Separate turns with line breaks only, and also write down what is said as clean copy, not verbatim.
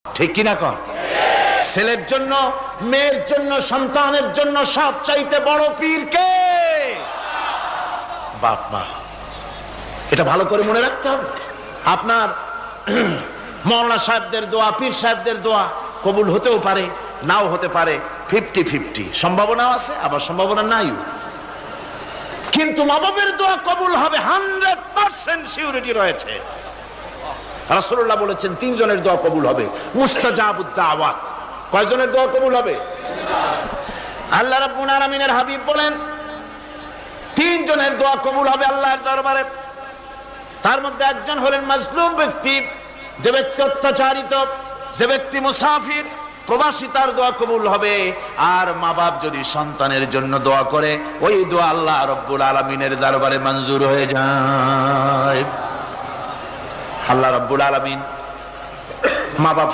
ঠিক কিনা কন? ছেলের জন্য, মেয়ের জন্য, সন্তানের জন্য সব চাইতে বড় পীর কে? বাপ মা। এটা ভালো করে মনে রাখতে হবে। আপনার মৌলানা সাহেবদের দোয়া, পীর সাহেবদের দোয়া কবুল হতেও পারে, নাও হতে পারে, 50-50 সম্ভাবনাও আছে, আবার সম্ভাবনা নাই। কিন্তু মা বাবার দোয়া কবুল হবে 100% সিউরিটি রয়েছে। রাসূলুল্লাহ বলেছেন 3 জনের দোয়া কবুল হবে, মুস্তাজাবুদ দাওয়াত। কয়জনের দোয়া কবুল হবে? আল্লাহ রাব্বুল আলামিনের হাবিব বলেন 3 জনের দোয়া কবুল হবে আল্লাহর দরবারে। তার মধ্যে একজন হলেন মাজলুম ব্যক্তি, যে ব্যক্তি অত্যাচারিত, যে ব্যক্তি মুসাফির, প্রবাসী, তার দোয়া কবুল হবে। আর মা বাপ যদি সন্তানের জন্য দোয়া করে, ওই দোয়া আল্লাহ রাব্বুল আলামিনের দরবারে মঞ্জুর হয়ে যায়। আল্লাহ রাব্বুল আলামিন মা বাপ